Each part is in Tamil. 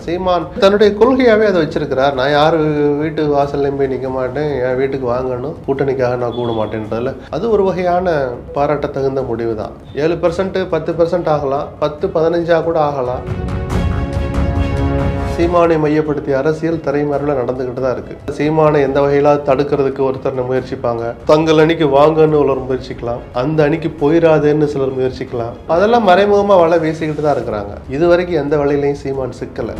சீமான் தன்னுடைய கொள்கையாகவே அதை வச்சிருக்கிறார். நான் யார் வீட்டு வாசல்லையும் போய் நிற்க மாட்டேன், என் வீட்டுக்கு வாங்கணும், கூட்டணிக்காக நான் கூட மாட்டேன்றதுல அது ஒரு வகையான பாராட்ட தகுந்த முடிவு தான். 7% 10% ஆகலாம், 10-15 கூட ஆகலாம். சீமானை மையப்படுத்திய அரசியல் திரைமறைவில் நடந்துகிட்டு தான் இருக்கு. சீமானை எந்த வகையில தடுக்கிறதுக்கு ஒருத்தர் முயற்சிப்பாங்க, தங்கள் அணிக்கு வாங்கன்னு ஒரு முயற்சிக்கலாம், அந்த அணிக்கு போயிடாதேன்னு சிலர் முயற்சிக்கலாம். அதெல்லாம் மறைமுகமா வலை வீசிக்கிட்டு தான் இருக்கிறாங்க. இது வரைக்கும் எந்த வழியிலையும் சீமான் சிக்கலை.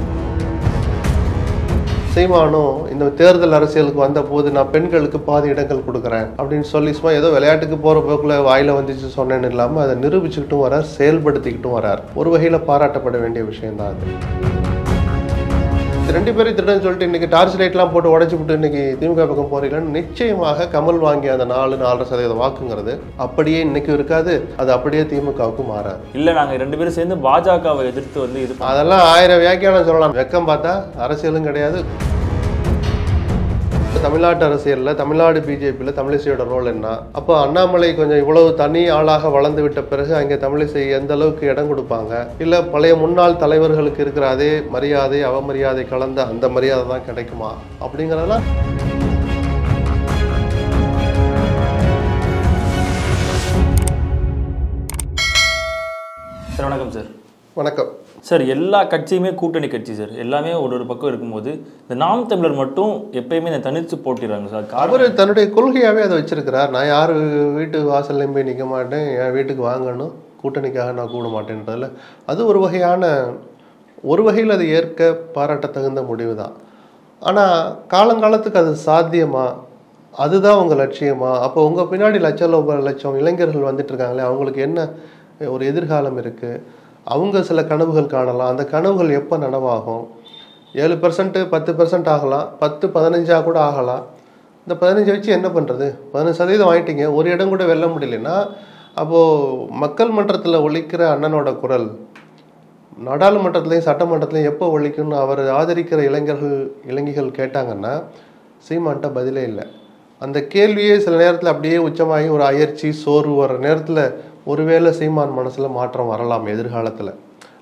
சீமானும் இந்த தேர்தல் அரசியலுக்கு வந்த போது நான் பெண்களுக்கு பாதி இடங்கள் கொடுக்குறேன் அப்படின்னு சொல்லி சும்மா ஏதோ விளையாட்டுக்கு போற போக்குல வாயில வந்துச்சு சொன்னேன்னு இல்லாம அதை நிரூபிச்சுக்கிட்டும் வரார், செயல்படுத்திக்கிட்டும் வரார். ஒரு வகையில பாராட்டப்பட வேண்டிய விஷயம் தான் அது. 2 பேரும் திட்டம் சொல்லிட்டு இன்னைக்கு டார்ச் லைட்லாம் போட்டு உடைச்சு விட்டு இன்னைக்கு திமுக பக்கம் போறீங்கன்னு நிச்சயமாக கமல் வாங்கிய அந்த 4-4.5% வாக்குங்கிறது அப்படியே இன்னைக்கு இருக்காது. அது அப்படியே திமுகவுக்கு மாறாது. இல்ல நாங்க 2 பேரும் சேர்ந்து பாஜகவை எதிர்த்து வந்து இது அதெல்லாம் 1000 வியாக்கியானம் சொல்லலாம். வெக்கம் பார்த்தா அரசியலும் கிடையாது. தமிழ்நாட்டு அரசியலில் தமிழ்நாடு பிஜேபியில் தமிழிசையோட ரோல் என்ன? அப்போ அண்ணாமலை கொஞ்சம் இவ்வளவு தனி ஆளாக வளர்ந்து விட்ட பிறகு அங்கே தமிழிசை எந்த அளவுக்கு இடம் கொடுப்பாங்க? இல்லை பழைய முன்னாள் தலைவர்களுக்கு இருக்கிற அதே மரியாதை அவமரியாதை கலந்த அந்த மரியாதை தான் கிடைக்குமா அப்படிங்கிறதெல்லாம் சார். வணக்கம் சார். வணக்கம் சார். எல்லா கட்சியுமே கூட்டணி கட்சி சார், எல்லாமே ஒரு பக்கம் இருக்கும்போது இந்த நாம் தமிழர் மட்டும் எப்பயுமே இந்த தனித்து போட்டிடுறாங்க சார். அவர் தன்னுடைய கொள்கையாகவே அதை வச்சிருக்கிறார். நான் யார் வீட்டு வாசல்லையும் போய் நிற்க மாட்டேன், என் வீட்டுக்கு வாங்கணும், கூட்டணிக்காக நான் கூட மாட்டேன்றதில் அது ஒரு வகையில் அது ஏற்க பாராட்ட தகுந்த முடிவு தான். ஆனால் காலங்காலத்துக்கு அது சாத்தியமா? அதுதான் உங்கள் லட்சியமா? அப்போ உங்கள் பின்னாடி லட்சம் இளைஞர்கள் வந்துட்டு இருக்காங்களே, அவங்களுக்கு என்ன ஒரு எதிர்காலம் இருக்குது? அவங்க சில கனவுகள் காணலாம். அந்த கனவுகள் எப்போ நனவாகும்? 7% 10% ஆகலாம், 10-15 கூட ஆகலாம். இந்த 15 வச்சு என்ன பண்ணுறது? 15% ஆகிட்டீங்க, ஒரு இடம் கூட வெல்ல முடியலன்னா அப்போது மக்கள் மன்றத்தில் ஒலிக்கிற அண்ணனோட குரல் நாடாளுமன்றத்துலேயும் சட்டமன்றத்துலையும் எப்போ ஒலிக்கும்னு அவர் ஆதரிக்கிற இளைஞர்கள் கேட்டாங்கன்னா சீமான்ட்ட பதிலே இல்லை. அந்த கேள்வியே சில நேரத்தில் அப்படியே உச்சமாகி ஒரு அயற்சி சோர்வு வர நேரத்தில் ஒருவேளை சீமான் மனசில் மாற்றம் வரலாம் எதிர்காலத்தில்.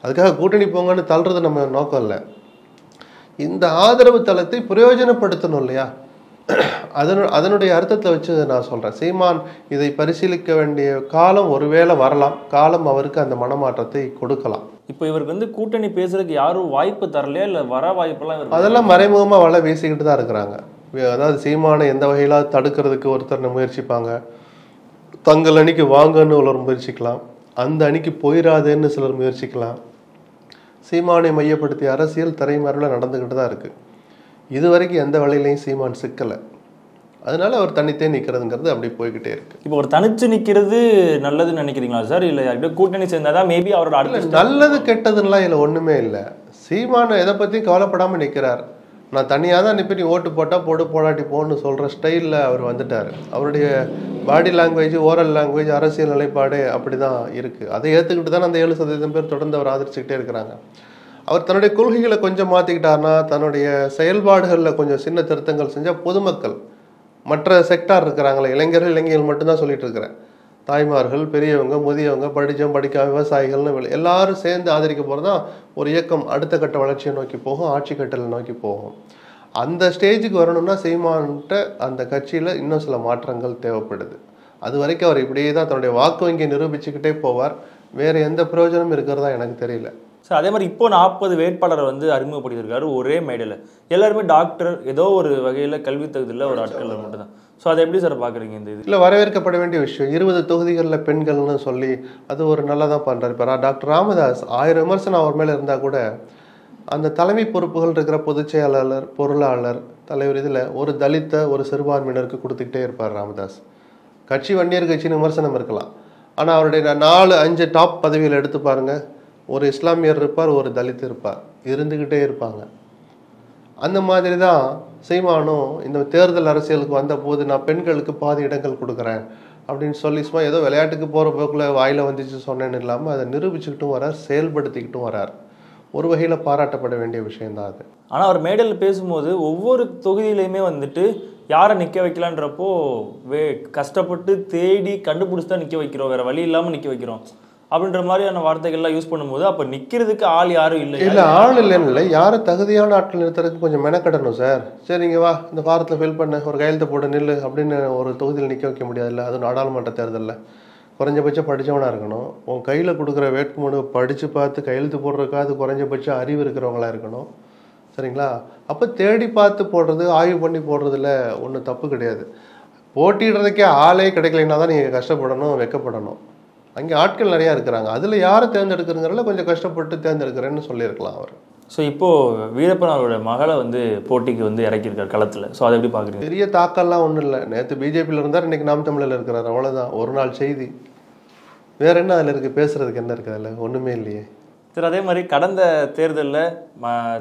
அதுக்காக கூட்டணி போங்கன்னு தள்ளுறது நம்ம நோக்கம் இல்லை. இந்த ஆதரவு தளத்தை பிரயோஜனப்படுத்தணும் இல்லையா? அதனுடைய அர்த்தத்தை வச்சு நான் சொல்கிறேன். சீமான் இதை பரிசீலிக்க வேண்டிய காலம் ஒருவேளை வரலாம். காலம் அவருக்கு அந்த மனமாற்றத்தை கொடுக்கலாம். இப்போ இவருக்கு வந்து கூட்டணி பேசுறதுக்கு யாரும் வாய்ப்பு தரலையா, இல்லை வர வாய்ப்பெல்லாம் அதெல்லாம் மறைமுகமாக வலை வீசிக்கிட்டு தான் இருக்கிறாங்க. அதாவது சீமானை எந்த வகையில தடுக்கிறதுக்கு ஒருத்தர் முயற்சிப்பாங்க, தங்கள் அணிக்கு வாங்கன்னு ஒரு முயற்சிக்கலாம், அந்த அணிக்கு போயிடாதேன்னு சிலர் முயற்சிக்கலாம். சீமானை மையப்படுத்திய அரசியல் திரைமறைவில் நடந்துக்கிட்டு தான் இருக்குது. இது வரைக்கும் எந்த வழியிலையும் சீமான் சிக்கலை. அதனால அவர் தனித்தே நிற்கிறதுங்கிறது அப்படி போய்கிட்டே இருக்கு. இப்போ ஒரு தனிச்சு நிற்கிறது நல்லதுன்னு நினைக்கிறீங்களா சார்? இல்லை கூட்டணி சேர்ந்தாதான் மேபி அவரோட அடுத்த நல்லது கெட்டதுன்னெலாம் இதில் ஒன்றுமே இல்லை. சீமானை எதை பற்றியும் கவலைப்படாமல் நிற்கிறார். நான் தனியாக தான் நிற்பி, நீ ஓட்டு போட்டால் போடு, போடாட்டி போன்னு சொல்கிற ஸ்டைலில் அவர் வந்துட்டார். அவருடைய பாடி லாங்குவேஜ், ஓரல் லாங்குவேஜ், அரசியல் நிலைப்பாடு அப்படி தான் இருக்குது. அதை ஏற்றுக்கிட்டு தானே அந்த 7% பேர் தொடர்ந்து அவர் ஆதரிச்சுக்கிட்டே இருக்கிறாங்க. அவர் தன்னுடைய கொள்கைகளை கொஞ்சம் மாற்றிக்கிட்டார்னா, தன்னுடைய செயல்பாடுகளில் கொஞ்சம் சின்ன திருத்தங்கள் செஞ்சால் பொதுமக்கள், மற்ற செக்டார் இருக்கிறாங்களே, இளைஞர்கள் மட்டும்தான் சொல்லிட்டு இருக்கிறேன், தாய்மார்கள், பெரியவங்க, முதியவங்க, படித்தவங்க, படிக்காம, விவசாயிகள்னு எல்லாரும் சேர்ந்து ஆதரிக்க போகிறது தான் ஒரு இயக்கம் அடுத்த கட்ட வளர்ச்சியை நோக்கி போகும், ஆட்சி கட்டலை நோக்கி போகும். அந்த ஸ்டேஜுக்கு வரணும்னா சீமான்கிட்ட அந்த கட்சியில் இன்னும் சில மாற்றங்கள் தேவைப்படுது. அது வரைக்கும் அவர் இப்படியே தான் தன்னுடைய வாக்கு வங்கியை நிரூபிச்சுக்கிட்டே போவார். வேறு எந்த பிரயோஜனமும் இருக்கிறதா எனக்கு தெரியல. சார், அதே மாதிரி இப்போ 40 வேட்பாளரை வந்து அறிமுகப்படுத்தியிருக்காரு ஒரே மேடையில். எல்லாருமே டாக்டர், ஏதோ ஒரு வகையில் கல்வி தகுதியில் ஒரு ஆட்கள் மட்டும்தான். ஸோ அதை எப்படி சார் பார்க்குறீங்க? இந்த இது இல்லை, வரவேற்கப்பட வேண்டிய விஷயம். 20 தொகுதிகளில் பெண்கள்னு சொல்லி அது ஒரு நல்லதாக பண்ணுறாரு. இப்போ டாக்டர் ராமதாஸ் 1000 விமர்சனம் அவர் மேலே இருந்தால் கூட அந்த தலைமை பொறுப்புகள் இருக்கிற பொதுச் செயலாளர், பொருளாளர், தலைவர் இதில் ஒரு தலித்த ஒரு சிறுபான்மையினருக்கு கொடுத்துக்கிட்டே இருப்பார் ராமதாஸ். கட்சி வன்னியர் கட்சின்னு விமர்சனம் இருக்கலாம், ஆனால் அவருடைய 4-5 டாப் பதவியில் எடுத்து பாருங்கள், ஒரு இஸ்லாமியர் இருப்பார், ஒரு தலித் இருப்பார், இருந்துக்கிட்டே இருப்பாங்க. அந்த மாதிரி தான் சீமானும் இந்த தேர்தல் அரசியலுக்கு வந்த போது நான் பெண்களுக்கு பாதி இடங்கள் கொடுக்குறேன் அப்படின்னு சொல்லி சும்மா ஏதோ விளையாட்டுக்கு போகிற போக்குல வாயில் வந்துச்சு சொன்னேன்னு இல்லாமல் அதை நிரூபிச்சுக்கிட்டும் வரார், செயல்படுத்திக்கிட்டும் வரார். ஒரு வகையில் பாராட்டப்பட வேண்டிய விஷயம்தான் அது. ஆனால் அவர் மேடையில் பேசும்போது ஒவ்வொரு தொகுதியிலையுமே வந்துட்டு யாரை நிற்க வைக்கலான்றப்போ கஷ்டப்பட்டு தேடி கண்டுபிடிச்சி தான் நிற்க வைக்கிறோம், வேறு வழி இல்லாமல் நிற்க வைக்கிறோம் அப்படின்ற மாதிரியான வார்த்தைகள்லாம் யூஸ் பண்ணும்போது அப்போ நிற்கிறதுக்கு ஆள் யாரும் இல்லை. இல்லை ஆள் இல்லைன்னு இல்லை, யாரும் தகுதியான ஆட்கள் நிறுத்துறதுக்கு கொஞ்சம் மெனக்கடணும் சார். சரிங்க வா இந்த ஃபாரத்தில் ஃபில் பண்ண ஒரு கையெழுத்து போட்டு நில்லு அப்படின்னு ஒரு தொகுதியில் நிற்க வைக்க முடியாதுல்ல. அது நாடாளுமன்ற தேர்தலில் குறைஞ்சபட்சம் படித்தவனாக இருக்கணும். உன் கையில் கொடுக்குற வேட்புமனு படித்து பார்த்து கையெழுத்து போடுறதுக்காவது குறைஞ்சபட்சம் அறிவு இருக்கிறவங்களா இருக்கணும். சரிங்களா? அப்போ தேடி பார்த்து போடுறது, ஆய்வு பண்ணி போடுறதுல ஒன்றும் தப்பு கிடையாது. போட்டிடுறதுக்கே ஆளே கிடைக்கலைன்னா தான் நீங்கள் கஷ்டப்படணும், வெக்கப்படணும். அங்கே ஆட்கள் நிறையா இருக்கிறாங்க, அதில் யாரை தேர்ந்தெடுக்கிறதுங்கிறதுல கொஞ்சம் கஷ்டப்பட்டு தேர்ந்தெடுக்கிறேன்னு சொல்லியிருக்கலாம் அவர். ஸோ இப்போது வீரப்பன் அவரோட மகளை வந்து போட்டிக்கு வந்து இறக்கியிருக்கார் களத்தில். ஸோ அதை எப்படி பார்க்குறீங்க? பெரிய தாக்கம்லாம் ஒன்றும் இல்லை. நேற்று பிஜேபியில் இருந்தார், இன்றைக்கி நாம் தமிழில் இருக்கிறார், அவ்வளோதான். ஒரு நாள் செய்தி. வேறு என்ன அதில் இருக்குது? பேசுகிறதுக்கு என்ன இருக்குது அதில்? ஒன்றுமே இல்லையே. சார் அதே மாதிரி கடந்த தேர்தலில்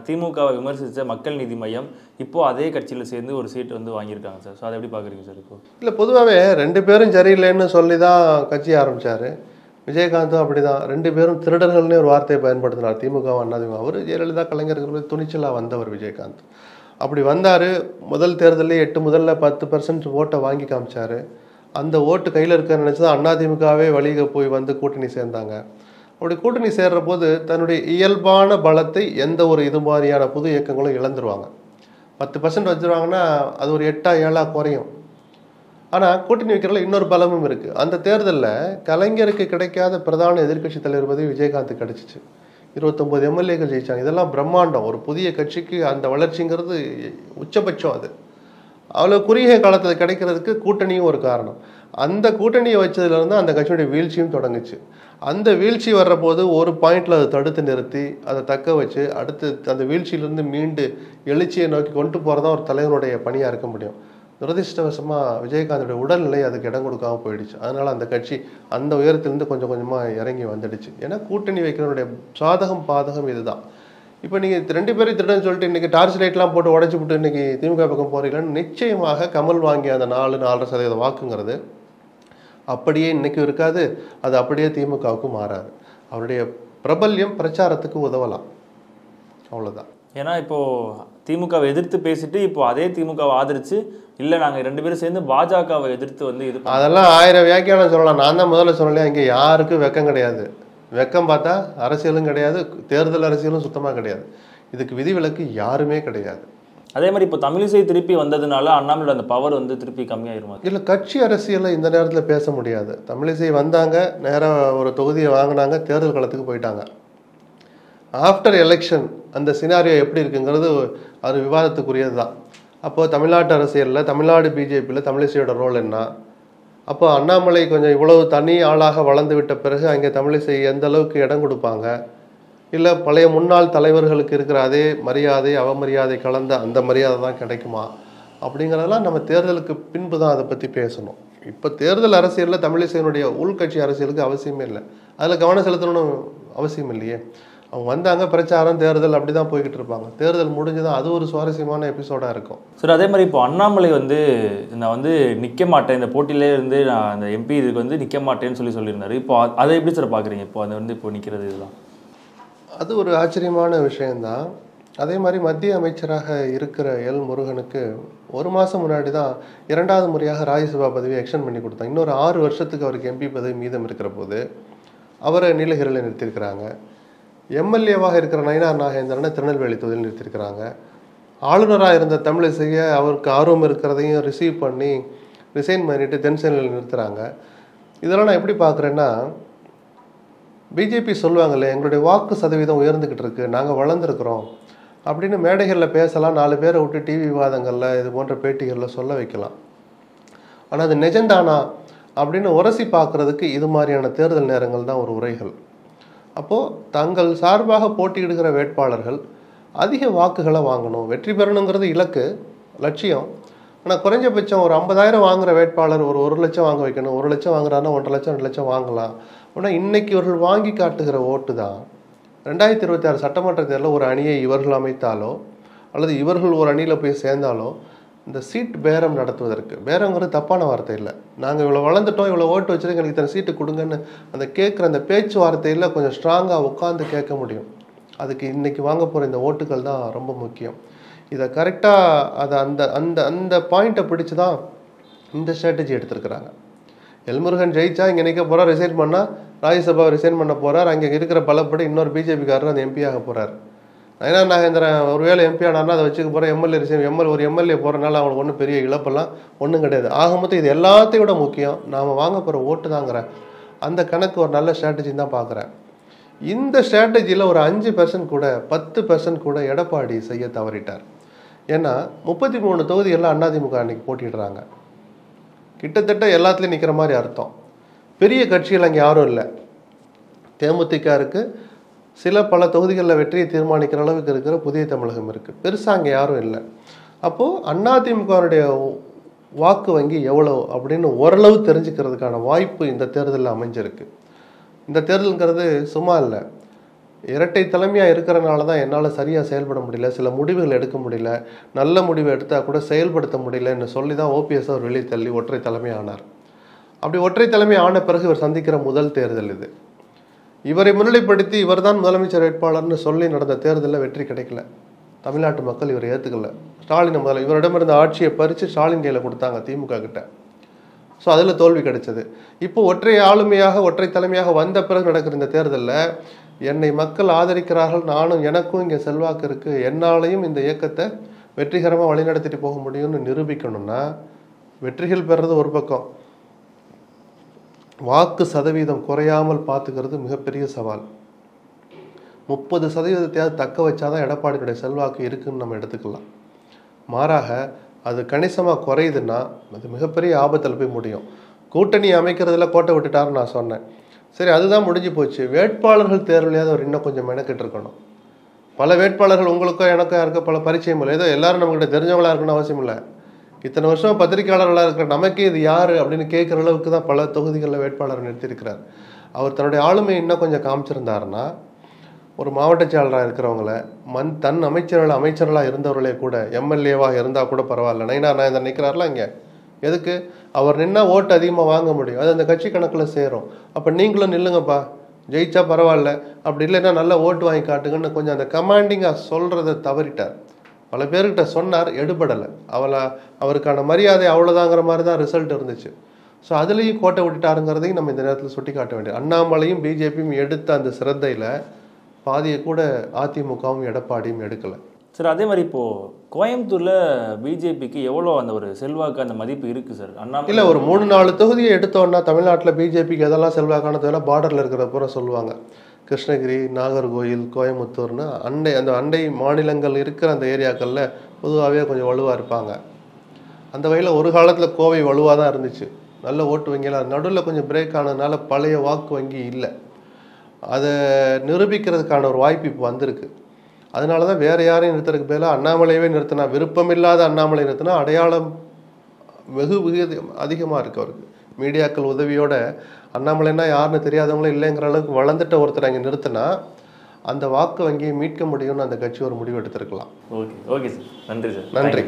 திமுகவை விமர்சித்த மக்கள் நீதி மையம் இப்போது அதே கட்சியில் சேர்ந்து ஒரு சீட்டு வந்து வாங்கியிருக்காங்க சார். ஸோ அதை எப்படி பார்க்குறீங்க சார்? இப்போ இல்லை, பொதுவாகவே 2 பேரும் சரியில்லைன்னு சொல்லி தான் கட்சி ஆரம்பித்தார். விஜயகாந்தும் அப்படி தான். 2 பேரும் திருடர்கள்னே ஒரு வார்த்தையை பயன்படுத்தினார். திமுக அதிமுக. அவர் ஜெயலலிதா கலைஞர்கள் துணிச்சலாக வந்தவர் விஜயகாந்த். அப்படி வந்தார். முதல் தேர்தலே 8 முதல்ல 10% ஓட்டை வாங்கி காமிச்சார். அந்த ஓட்டு கையில் இருக்க நினச்சி தான் அதிமுகவே வழிக போய் வந்து கூட்டணி சேர்ந்தாங்க. அப்படி கூட்டணி சேர்ற போது தன்னுடைய இயல்பான பலத்தை எந்த ஒரு இது மாதிரியான புது இயக்கங்களும் இழந்துருவாங்க. 10% வச்சுருவாங்கன்னா அது ஒரு 8-7 குறையும். ஆனால் கூட்டணி வைக்கிறதுல இன்னொரு பலமும் இருக்குது. அந்த தேர்தலில் கலைஞருக்கு கிடைக்காத பிரதான எதிர்க்கட்சி தலைவர் பதவி விஜயகாந்த் கிடச்சிச்சு. 29 எம்எல்ஏக்கள் ஜெயிச்சாங்க. இதெல்லாம் பிரம்மாண்டம். ஒரு புதிய கட்சிக்கு அந்த வளர்ச்சிங்கிறது உச்சபட்சம். அது அவ்வளோ குறுகிய காலத்தில் கிடைக்கிறதுக்கு கூட்டணியும் ஒரு காரணம். அந்த கூட்டணியை வச்சதுலேருந்து அந்த கட்சியுடைய வீழ்ச்சியும் தொடங்குச்சு. அந்த வீழ்ச்சி வர்றபோது ஒரு பாயிண்டில் அதை தடுத்து நிறுத்தி அதை தக்க வச்சு அடுத்து அந்த வீழ்ச்சியிலேருந்து மீண்டு எழுச்சியை நோக்கி கொண்டு போகிறதா ஒரு தலைவனுடைய பணியாக இருக்க முடியும். துரதிருஷ்டவசமாக விஜயகாந்தோடைய உடல்நிலை அதுக்கு இடம் கொடுக்காம போயிடுச்சு. அதனால் அந்த கட்சி அந்த உயரத்திலேருந்து கொஞ்சம் கொஞ்சமாக இறங்கி வந்துடுச்சு. ஏன்னா கூட்டணி வைக்கிறவனுடைய சாதகம் பாதகம் இதுதான். இப்போ நீங்கள் 2 பேரும் திருடன்னு சொல்லிட்டு இன்றைக்கி டார்ச் லைட்லாம் போட்டு உடச்சி விட்டு இன்றைக்கி திமுக பக்கம் போகிறீங்களான்னு நிச்சயமாக கமல் வாங்கிய அந்த 4-4.5% வாக்குங்கிறது அப்படியே இன்றைக்கும் இருக்காது. அது அப்படியே திமுகவுக்கு மாறாது. அவருடைய பிரபல்யம் பிரச்சாரத்துக்கு உதவலாம், அவ்வளோதான். ஏன்னா இப்போது திமுகவை எதிர்த்து பேசிட்டு இப்போ அதே திமுகவை ஆதரித்து இல்லை நாங்கள் 2 பேரும் சேர்ந்து பாஜகவை எதிர்த்து வந்து இது அதெல்லாம் 1000 வியாக்கியானம் சொல்லலாம். நான் தான் முதல்ல சொல்லலையா, இங்கே யாருக்கும் வெக்கம் கிடையாது. வெக்கம் பார்த்தா அரசியலும் கிடையாது, தேர்தல் அரசியலும் சுத்தமாக கிடையாது. இதுக்கு விதிவிலக்கு யாருமே கிடையாது. அதே மாதிரி இப்போ தமிழிசை திருப்பி வந்ததுனால அண்ணாமலையோட அந்த பவர் வந்து திருப்பி கம்மியாயிருமா? இல்லை, கட்சி அரசியலை இந்த நேரத்தில் பேச முடியாது. தமிழிசை வந்தாங்க, நேராக ஒரு தொகுதியை வாங்கினாங்க, தேர்தல் களத்துக்கு போயிட்டாங்க. ஆஃப்டர் எலெக்ஷன் அந்த சினாரியோ எப்படி இருக்குங்கிறது அது விவாதத்துக்குரியது தான். அப்போது தமிழ்நாட்டு அரசியலில் தமிழ்நாடு பிஜேபியில் தமிழிசையோட ரோல் என்ன? அப்போ அண்ணாமலை கொஞ்சம் இவ்வளவு தனி ஆளாக வளர்ந்து விட்ட பிறகு அங்கே தமிழிசை எந்த அளவுக்கு இடம் கொடுப்பாங்க? இல்லை பழைய முன்னாள் தலைவர்களுக்கு இருக்கிற அதே மரியாதை அவமரியாதை கலந்த அந்த மரியாதை தான் கிடைக்குமா? அப்படிங்கிறதெல்லாம் நம்ம தேர்தலுக்கு பின்பு தான் அதை பற்றி பேசணும். இப்போ தேர்தல் அரசியலில் தமிழிசையினுடைய உள்கட்சி அரசியலுக்கு அவசியமே இல்லை. அதில் கவனம் செலுத்தணும்னு அவசியம் இல்லையே. அவங்க வந்தாங்க, பிரச்சாரம், தேர்தல் அப்படி தான் போய்கிட்டு இருப்பாங்க. தேர்தல் முடிஞ்சுதான் அது ஒரு சுவாரஸ்யமான எபிசோடாக இருக்கும். சார் அதே மாதிரி இப்போ அண்ணாமலை வந்து நான் வந்து நிற்க மாட்டேன், இந்த போட்டியிலே இருந்து நான் அந்த எம்பி இதுக்கு வந்து நிற்க மாட்டேன்னு சொல்லியிருந்தாரு. இப்போ அதை எப்படி சார் பார்க்குறீங்க? இப்போ அதை வந்து இப்போ நிற்கிறது இதுதான் அது ஒரு ஆச்சரியமான விஷயந்தான். அதே மாதிரி மத்திய அமைச்சராக இருக்கிற எல் முருகனுக்கு 1 மாதம் முன்னாடி தான் 2வது முறையாக ராஜ்யசபா பதவியை எக்ஸ்டெண்ட் பண்ணி கொடுத்தாங்க. இன்னொரு 6 வருஷத்துக்கு அவருக்கு எம்பி பதவி மீதம் இருக்கிற போது அவரை நீலகிரியில் நிறுத்தியிருக்கிறாங்க. எம்எல்ஏவாக இருக்கிற நயினார் நாகேந்திரனை திருநெல்வேலி தொகுதியில் நிறுத்தியிருக்கிறாங்க. ஆளுநராக இருந்த தமிழிசையை அவருக்கு ஆர்வம் இருக்கிறதையும் ரிசீவ் பண்ணி ரிசைன் பண்ணிட்டு தென்சென்னையில் நிறுத்துகிறாங்க. இதெல்லாம் நான் எப்படி பார்க்குறேன்னா, பிஜேபி சொல்லுவாங்கல்ல, எங்களுடைய வாக்கு சதவீதம் உயர்ந்துக்கிட்டு இருக்கு, நாங்கள் வளர்ந்துருக்குறோம் அப்படின்னு மேடைகளில் பேசலாம், 4 பேரை விட்டு டிவி விவாதங்களில் இது போன்ற பேட்டிகளில் சொல்ல வைக்கலாம். ஆனால் அது நிஜந்தானா அப்படின்னு உரசி பார்க்குறதுக்கு இது மாதிரியான தேர்தல் நேரங்கள் தான் ஒரு உரைகள். அப்போது தங்கள் சார்பாக போட்டியிடுகிற வேட்பாளர்கள் அதிக வாக்குகளை வாங்கணும், வெற்றி பெறணுங்கிறது இலக்கு, லட்சியம். ஆனால் குறைஞ்சபட்சம் ஒரு 50,000 வாங்குகிற வேட்பாளர் ஒரு 1 லட்சம் வாங்க வைக்கணும். 1 லட்சம் வாங்குறாருன்னா 1.5 லட்சம் 2 லட்சம் வாங்கலாம். ஆனால் இன்றைக்கி இவர்கள் வாங்கி காட்டுகிற ஓட்டு தான் 2026 சட்டமன்ற தேர்தலில் ஒரு அணியை இவர்கள் அமைத்தாலோ அல்லது இவர்கள் ஒரு அணியில் போய் சேர்ந்தாலோ இந்த சீட் பேரம் நடத்துவதற்கு, பேரங்கிறது தப்பான வார்த்தை இல்லை, நாங்கள் இவ்வளோ வளர்ந்துட்டோம், இவ்வளோ ஓட்டு வச்சுருக்கோம், எனக்கு இத்தனை சீட்டு கொடுங்கன்னு அந்த கேட்குற அந்த பேச்சுவார்த்தையில் கொஞ்சம் ஸ்ட்ராங்காக உட்காந்து கேட்க முடியும். அதுக்கு இன்றைக்கி வாங்க போகிற இந்த ஓட்டுகள் தான் ரொம்ப முக்கியம். இதை கரெக்டாக அதை அந்த அந்த அந்த பாயிண்ட்டை பிடிச்சி தான் இந்த ஸ்ட்ராட்டஜி எடுத்துருக்குறாங்க. எல்முருகன் ஜெயிச்சா இங்கே நிற்க போகிறோம், ரிசைன் பண்ணால் ராஜ்யசபா ரிசைன் பண்ண போகிறார். அங்கே இருக்கிற பலப்படி இன்னொரு பிஜேபிக்காரர் அந்த எம்பி ஆக போகிறார். நயனா நாகேந்திரன் ஒருவேளை எம்பி ஆனார்னா அதை வச்சுக்க போகிறேன். ஒரு எம்எல்ஏ போகிறனால அவங்களுக்கு ஒன்றும் பெரிய இழப்பெல்லாம் ஒன்றும் கிடையாது. ஆக மொத்தம் இது எல்லாத்தையும் விட முக்கியம் நாம் வாங்க போகிற ஓட்டு தாங்கிறேன். அந்த கணக்கு ஒரு நல்ல ஸ்ட்ராட்டஜின்னு தான் பார்க்குறேன். இந்த ஸ்ட்ராட்டஜியில் ஒரு 5% கூட 10% கூட எடப்பாடி செய்ய தவறிட்டார். ஏன்னா 33 தொகுதிகளில் அதிமுக அன்னைக்கு போட்டிடுறாங்க. கிட்டத்தட்ட எல்லாத்துலேயும் நிற்கிற மாதிரி அர்த்தம். பெரிய கட்சிகள் அங்கே யாரும் இல்லை. தேமுதிக இருக்குது. சில பல தொகுதிகளில் வெற்றியை தீர்மானிக்கிற அளவுக்கு இருக்கிற புதிய தமிழகம் இருக்குது. பெருசாக அங்கே யாரும் இல்லை. அப்போது அதிமுகவுடைய வாக்கு வங்கி எவ்வளோ அப்படின்னு ஓரளவு தெரிஞ்சுக்கிறதுக்கான வாய்ப்பு இந்த தேர்தலில் அமைஞ்சிருக்கு. இந்த தேர்தலுங்கிறது சும்மா இல்லை. இரட்டை தலைமையாக இருக்கிறனால தான் என்னால் சரியாக செயல்பட முடியல, சில முடிவுகள் எடுக்க முடியல, நல்ல முடிவு எடுத்தால் கூட செயல்படுத்த முடியலன்னு சொல்லி தான் ஓபிஎஸ் அவர் வெளியே தள்ளி ஒற்றை தலைமை ஆனார். அப்படி ஒற்றை தலைமை ஆன பிறகு இவர் சந்திக்கிற முதல் தேர்தல் இது. இவரை முன்னிலைப்படுத்தி இவர் தான் முதலமைச்சர் வேட்பாளர்னு சொல்லி நடந்த தேர்தலில் வெற்றி கிடைக்கல. தமிழ்நாட்டு மக்கள் இவரை ஏற்றுக்கல. ஸ்டாலின் இவரிடமிருந்த ஆட்சியை பறித்து ஸ்டாலின் கையில் கொடுத்தாங்க திமுக கிட்ட. ஸோ அதில் தோல்வி கிடைச்சது. இப்போ ஒற்றை ஆளுமையாக ஒற்றை தலைமையாக வந்த பிறகு நடக்கிற இந்த தேர்தலில் என்னை மக்கள் ஆதரிக்கிறார்கள், எனக்கும் இங்கே செல்வாக்கு இருக்குது, என்னாலையும் இந்த இயக்கத்தை வெற்றிகரமாக வழிநடத்திட்டு போக முடியும்னு நிரூபிக்கணும்னா வெற்றிகள் பெறது ஒரு பக்கம், வாக்கு சதவீதம் குறையாமல் பார்த்துக்கிறது மிகப்பெரிய சவால். 30% தக்க வச்சாதான் எடப்பாடியுடைய செல்வாக்கு இருக்குன்னு நம்ம எடுத்துக்கலாம். மாறாக அது கணிசமாக குறையுதுன்னா அது மிகப்பெரிய ஆபத்தில் போய் முடியும். கூட்டணி அமைக்கிறதுல கோட்டை விட்டுட்டாருன்னு நான் சொன்னேன். சரி, அதுதான் முடிஞ்சு போச்சு. வேட்பாளர்கள் தேர்வுலையாவது அவர் இன்னும் கொஞ்சம் மெனக்கிட்டு இருக்கணும். பல வேட்பாளர்கள் உங்களுக்கோ எனக்கோ யாருக்கோ பல பரிச்சயம் இல்லை. ஏதோ எல்லாரும் நம்மகிட்ட தெரிஞ்சவங்களா இருக்கணும்னு அவசியம் இல்லை. இத்தனை வருஷம் பத்திரிகையாளர்களாக இருக்கிற நமக்கே இது யார் அப்படின்னு கேட்குற அளவுக்கு தான் பல தொகுதிகளில் வேட்பாளர் நிறுத்தியிருக்கிறார். அவர் தன்னுடைய ஆளுமையை இன்னும் கொஞ்சம் காமிச்சிருந்தாருன்னா ஒரு மாவட்ட செயலராக இருக்கிறவங்கள தன் அமைச்சர்களாக இருந்தவர்களே கூட எம்எல்ஏவாக இருந்தால் கூட பரவாயில்ல. நயினா நாகேந்திரன் நிற்கிறார்ல இங்கே, எதுக்கு அவர் நின்னா ஓட்டு அதிகமாக வாங்க முடியும், அது அந்த கட்சி கணக்கில் சேரும். அப்போ நீங்களும் நில்லுங்கப்பா, ஜெயிச்சா பரவாயில்ல, அப்படி இல்லைன்னா நல்லா ஓட்டு வாங்கி காட்டுங்கன்னு கொஞ்சம் அந்த கமாண்டிங்காக சொல்கிறத தவறிட்டார். பல பேர்கிட்ட சொன்னார், எடுபடலை. அவருக்கான மரியாதை அவ்வளோதாங்கிற மாதிரி தான் ரிசல்ட் இருந்துச்சு. ஸோ அதுலேயும் கோட்டை விட்டுட்டாருங்கிறதையும் நம்ம இந்த நேரத்தில் சுட்டி காட்ட வேண்டியது. அண்ணாமலையும் பிஜேபியும் எடுத்த அந்த சிரத்தையில் பாதியை கூட அதிமுகவும் எடப்பாடியும் எடுக்கலை. சார், அதே மாதிரி இப்போது கோயம்புத்தூரில் பிஜேபிக்கு எவ்வளோ அந்த ஒரு செல்வாக்கு அந்த மதிப்பு இருக்குது சார்? இல்லை, ஒரு 3-4 தொகுதியை எடுத்தோன்னா தமிழ்நாட்டில் பிஜேபிக்கு எதெல்லாம் செல்வாக்கானதெல்லாம் பார்டரில் இருக்கிற பூரா சொல்லுவாங்க. கிருஷ்ணகிரி, நாகர்கோயில், கோயம்புத்தூர்னு அண்டை மாநிலங்கள் இருக்கிற அந்த ஏரியாக்களில் பொதுவாகவே கொஞ்சம் வலுவாக இருப்பாங்க. அந்த வகையில் ஒரு காலத்தில் கோவை வலுவாக தான் இருந்துச்சு, நல்ல ஓட்டு வங்கியெல்லாம். நடுவில் கொஞ்சம் பிரேக் ஆனதுனால பழைய வாக்கு வங்கி இல்லை. அதை நிரூபிக்கிறதுக்கான ஒரு வாய்ப்பு இப்போ வந்திருக்கு. அதனால தான் வேறு யாரையும் நிறுத்துறதுக்கு பதிலாக அண்ணாமலையவே நிறுத்தினா, விருப்பமில்லாத அண்ணாமலை நிறுத்தினா அடையாளம் வெகு அதிகமாக இருக்குது அவருக்கு. மீடியாக்கள் உதவியோட அண்ணாமலைன்னா யாருன்னு தெரியாதவங்களே இல்லைங்கிற அளவுக்கு வளர்ந்துட்ட ஒருத்தர் அங்கே நிறுத்தினா அந்த வாக்கு வங்கியை மீட்க முடியும்னு அந்த கட்சி ஒரு முடிவு எடுத்திருக்கலாம். ஓகே சார், நன்றி சார். நன்றி.